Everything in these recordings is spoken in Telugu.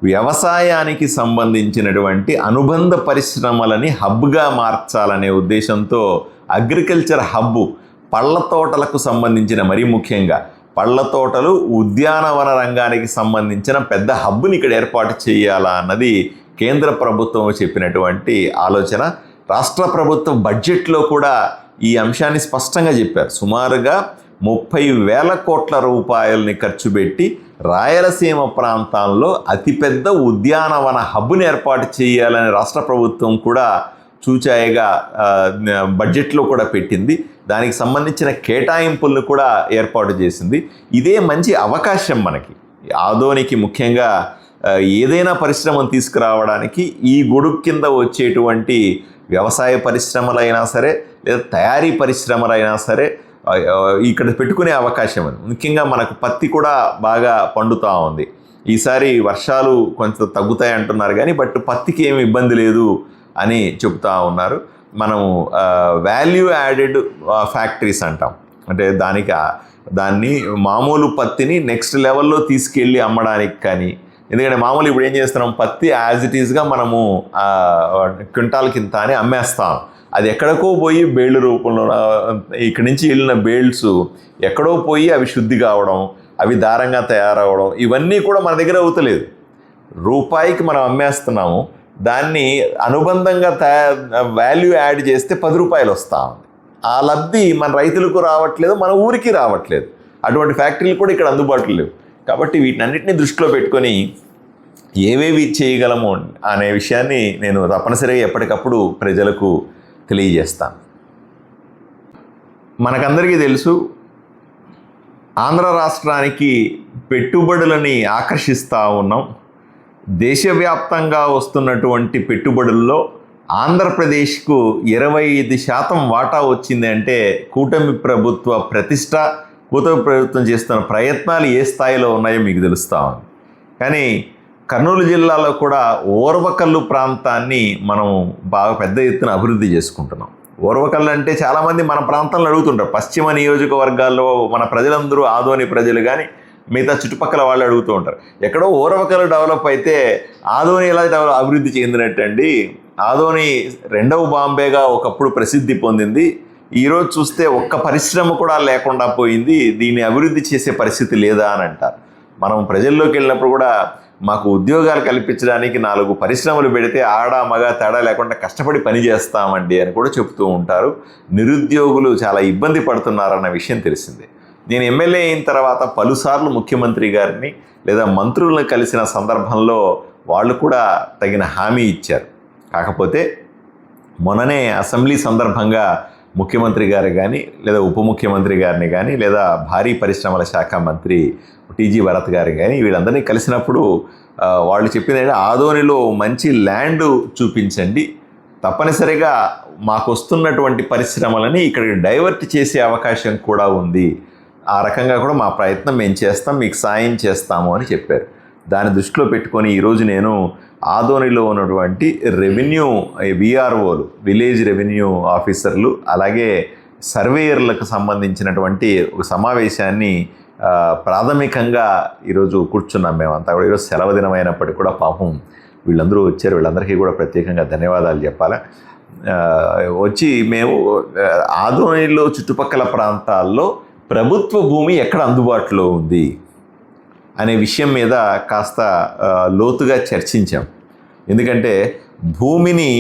వ్యవసాయానికి సంబంధించినటువంటి అనుబంధ పరిశ్రమలని హబ్గా మార్చాలనే ఉద్దేశంతో అగ్రికల్చర్ హబ్ పళ్ళ తోటలకు సంబంధించిన, మరీ ముఖ్యంగా పళ్ళ తోటలు, ఉద్యానవన రంగానికి సంబంధించిన పెద్ద హబ్ని ఇక్కడ ఏర్పాటు చేయాలా అన్నది కేంద్ర ప్రభుత్వం చెప్పినటువంటి ఆలోచన. రాష్ట్ర ప్రభుత్వ బడ్జెట్లో కూడా ఈ అంశాన్ని స్పష్టంగా చెప్పారు. సుమారుగా 30,000 కోట్ల రూపాయలని ఖర్చు పెట్టి రాయలసీమ ప్రాంతాల్లో అతిపెద్ద ఉద్యానవన హబ్ని ఏర్పాటు చేయాలని రాష్ట్ర ప్రభుత్వం కూడా చూచాయిగా బడ్జెట్లో కూడా పెట్టింది. దానికి సంబంధించిన కేటాయింపులను కూడా ఏర్పాటు చేసింది. ఇదే మంచి అవకాశం మనకి ఆదోనికి, ముఖ్యంగా ఏదైనా పరిశ్రమను తీసుకురావడానికి ఈ గొడుగు కింద వచ్చేటువంటి వ్యవసాయ పరిశ్రమలైనా సరే, లేదా తయారీ పరిశ్రమలైనా సరే ఇక్కడ పెట్టుకునే అవకాశం ఉంది. ముఖ్యంగా మనకు పత్తి కూడా బాగా పండుతూ ఉంది. ఈసారి వర్షాలు కొంచెం తగ్గుతాయి అంటున్నారు కానీ పత్తికి ఏమి ఇబ్బంది లేదు అని చెబుతూ ఉన్నారు. మనం వాల్యూ యాడెడ్ ఫ్యాక్టరీస్ అంటాం. అంటే దాన్ని మామూలు పత్తిని నెక్స్ట్ లెవెల్లో తీసుకెళ్ళి అమ్మడానికి కానీ, ఎందుకంటే మామూలు ఇప్పుడు ఏం చేస్తున్నాం, పత్తి యాజ్ ఇట్ ఈస్గా మనము క్వింటాల్ కింద అని అమ్మేస్తాం. అది ఎక్కడికో పోయి బేళ్ళు రూపంలో, ఇక్కడి నుంచి వెళ్ళిన బేల్స్ ఎక్కడో పోయి అవి శుద్ధి కావడం, అవి దారంగా తయారవడం, ఇవన్నీ కూడా మన దగ్గర అవుతలేదు. రూపాయికి మనం అమ్మేస్తున్నాము, దాన్ని అనుబంధంగా వాల్యూ యాడ్ చేస్తే 10 రూపాయలు వస్తూ ఉంది. ఆ లబ్ధి మన రైతులకు రావట్లేదు, మన ఊరికి రావట్లేదు. అటువంటి ఫ్యాక్టరీలు కూడా ఇక్కడ అందుబాటులో లేవు. కాబట్టి వీటినన్నింటినీ దృష్టిలో పెట్టుకొని ఏవేవి చేయగలము అనే విషయాన్ని నేను తప్పనిసరిగా ఎప్పటికప్పుడు ప్రజలకు తెలియజేస్తాను. మనకందరికీ తెలుసు, ఆంధ్ర రాష్ట్రానికి పెట్టుబడులని ఆకర్షిస్తూ ఉన్నాం. దేశవ్యాప్తంగా వస్తున్నటువంటి పెట్టుబడుల్లో ఆంధ్రప్రదేశ్కు 25% వాటా వచ్చింది అంటే కూటమి ప్రభుత్వ ప్రతిష్ట, కూటమి ప్రభుత్వం చేస్తున్న ప్రయత్నాలు ఏ స్థాయిలో ఉన్నాయో మీకు తెలుస్తూ ఉంది. కానీ కర్నూలు జిల్లాలో కూడా ఓర్వకల్లు ప్రాంతాన్ని మనం బాగా పెద్ద ఎత్తున అభివృద్ధి చేసుకుంటున్నాం. ఓర్వకల్లు అంటే చాలామంది మన ప్రాంతంలో అడుగుతుంటారు. పశ్చిమ నియోజకవర్గాల్లో మన ప్రజలందరూ, ఆదోని ప్రజలు కానీ మిగతా చుట్టుపక్కల వాళ్ళు అడుగుతూ ఉంటారు, ఎక్కడో ఓర్వకల్లు డెవలప్ అయితే ఆదోని ఎలా అభివృద్ధి చెందినట్టండి? ఆదోని 2వ బాంబేగా ఒకప్పుడు ప్రసిద్ధి పొందింది. ఈరోజు చూస్తే ఒక్క పరిశ్రమ కూడా లేకుండా పోయింది. దీన్ని అభివృద్ధి చేసే పరిస్థితి లేదా అని అంటారు. మనం ప్రజల్లోకి వెళ్ళినప్పుడు కూడా మాకు ఉద్యోగాలు కల్పించడానికి 4 పరిశ్రమలు పెడితే ఆడ మగ తేడా లేకుండా కష్టపడి పని చేస్తామండి అని కూడా చెప్తూ ఉంటారు. నిరుద్యోగులు చాలా ఇబ్బంది పడుతున్నారన్న విషయం తెలిసిందే. నేను ఎమ్మెల్యే అయిన తర్వాత పలుసార్లు ముఖ్యమంత్రి గారిని లేదా మంత్రులను కలిసిన సందర్భంలో వాళ్ళు కూడా తగిన హామీ ఇచ్చారు. కాకపోతే మొన్ననే అసెంబ్లీ సందర్భంగా ముఖ్యమంత్రి గారు కానీ, లేదా ఉప ముఖ్యమంత్రి గారిని కానీ, లేదా భారీ పరిశ్రమల శాఖ మంత్రి టీజీ భరత్ గారు కానీ వీళ్ళందరినీ కలిసినప్పుడు వాళ్ళు చెప్పింది ఏంటంటే, ఆదోనిలో మంచి ల్యాండ్ చూపించండి, తప్పనిసరిగా మాకు వస్తున్నటువంటి పరిశ్రమలని ఇక్కడికి డైవర్ట్ చేసే అవకాశం కూడా ఉంది, ఆ రకంగా కూడా మా ప్రయత్నం మేము చేస్తాం, మీకు సాయం చేస్తాము అని చెప్పారు. దాన్ని దృష్టిలో పెట్టుకొని ఈరోజు నేను ఆదోనిలో ఉన్నటువంటి రెవెన్యూ విఆర్ఓలు, విలేజ్ రెవెన్యూ ఆఫీసర్లు, అలాగే సర్వేయర్లకు సంబంధించినటువంటి ఒక సమావేశాన్ని ప్రాథమికంగా ఈరోజు కూర్చున్నాం. మేమంతా కూడా ఈరోజు సెలవు దినం అయినప్పటికీ కూడా పాపం వీళ్ళందరూ వచ్చారు. వీళ్ళందరికీ కూడా ప్రత్యేకంగా ధన్యవాదాలు చెప్పాలి. వచ్చి మేము ఆదోనిలో చుట్టుపక్కల ప్రాంతాల్లో ప్రభుత్వ భూమి ఎక్కడ అందుబాటులో ఉంది అనే విషయం మీద కాస్త లోతుగా చర్చించాం. ఎందుకంటే భూమిని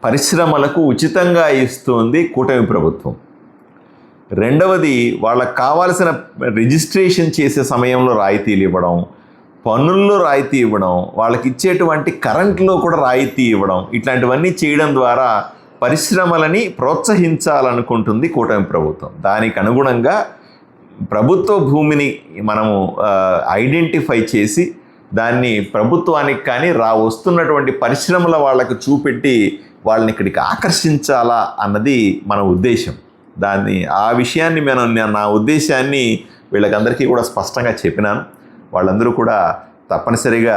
పరిశ్రమలకు ఉచితంగా ఇస్తుంది కూటమి ప్రభుత్వం. రెండవది, వాళ్ళకు కావాల్సిన రిజిస్ట్రేషన్ చేసే సమయంలో రాయితీలు ఇవ్వడం, పన్నుల్లో రాయితీ ఇవ్వడం, వాళ్ళకి ఇచ్చేటువంటి కరెంట్లో కూడా రాయితీ ఇవ్వడం, ఇట్లాంటివన్నీ చేయడం ద్వారా పరిశ్రమలని ప్రోత్సహించాలనుకుంటుంది కూటమి ప్రభుత్వం. దానికి అనుగుణంగా ప్రభుత్వ భూమిని మనము ఐడెంటిఫై చేసి దాన్ని ప్రభుత్వానికి కానీ వస్తున్నటువంటి పరిశ్రమల వాళ్ళకు చూపెట్టి వాళ్ళని ఇక్కడికి ఆకర్షించాలా అన్నది మన ఉద్దేశం. ఆ విషయాన్ని నా ఉద్దేశాన్ని వీళ్ళకందరికీ కూడా స్పష్టంగా చెప్పినాను. వాళ్ళందరూ కూడా తప్పనిసరిగా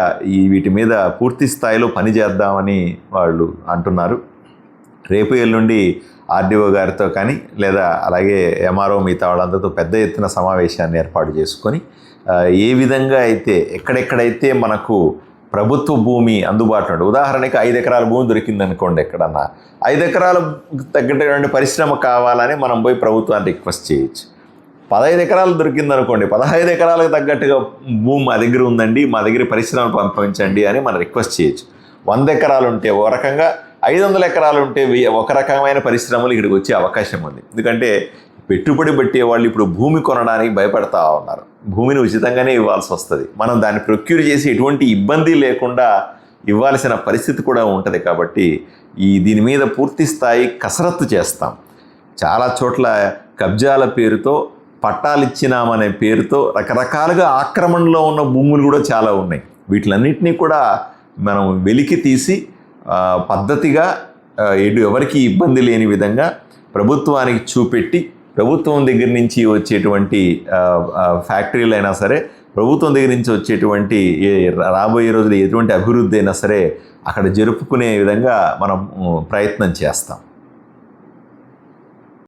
వీటి మీద పూర్తి స్థాయిలో పనిచేద్దామని వాళ్ళు అంటున్నారు. రేపు ఎల్లుండి ఆర్డీఓ గారితో కానీ లేదా అలాగే ఎంఆర్ఓ మిగతా వాళ్ళందరితో పెద్ద ఎత్తున సమావేశాన్ని ఏర్పాటు చేసుకొని ఏ విధంగా అయితే ఎక్కడెక్కడైతే మనకు ప్రభుత్వ భూమి అందుబాటులో ఉంటుంది, ఉదాహరణకి 5 ఎకరాల భూమి దొరికిందనుకోండి, ఎక్కడన్నా 5 ఎకరాలు తగ్గటువంటి పరిశ్రమ కావాలని మనం పోయి ప్రభుత్వాన్ని రిక్వెస్ట్ చేయొచ్చు. 15 ఎకరాలు దొరికిందనుకోండి, 15 ఎకరాలకు తగ్గట్టుగా భూమి మా దగ్గర ఉందండి, మా దగ్గర పరిశ్రమ పంపించండి అని మనం రిక్వెస్ట్ చేయొచ్చు. 100 ఎకరాలు ఉంటే ఒక రకంగా, 500 ఎకరాలు ఉంటే ఒక రకమైన పరిశ్రమలు ఇక్కడికి వచ్చే అవకాశం ఉంది. ఎందుకంటే పెట్టుబడి పెట్టే వాళ్ళు ఇప్పుడు భూమి కొనడానికి భయపడతా ఉన్నారు. భూమిని ఉచితంగానే ఇవ్వాల్సి వస్తుంది. మనం దాన్ని ప్రొక్యూర్ చేసి ఎటువంటి ఇబ్బంది లేకుండా ఇవ్వాల్సిన పరిస్థితి కూడా ఉంటుంది. కాబట్టి దీని మీద పూర్తి స్థాయి కసరత్తు చేస్తాం. చాలా చోట్ల కబ్జాల పేరుతో, పట్టాలు ఇచ్చినామనే పేరుతో రకరకాలుగా ఆక్రమణలో ఉన్న భూములు కూడా చాలా ఉన్నాయి. వీటిలన్నింటినీ కూడా మనం వెలికి తీసి పద్ధతిగా ఎవరికి ఇబ్బంది లేని విధంగా ప్రభుత్వానికి చూపెట్టి, ప్రభుత్వం దగ్గర నుంచి వచ్చేటువంటి ఫ్యాక్టరీలు అయినా సరే, ప్రభుత్వం దగ్గర నుంచి వచ్చేటువంటి రాబోయే రోజులు ఎటువంటి అభివృద్ధి అయినా సరే అక్కడ జరుపుకునే విధంగా మనం ప్రయత్నం చేస్తాం.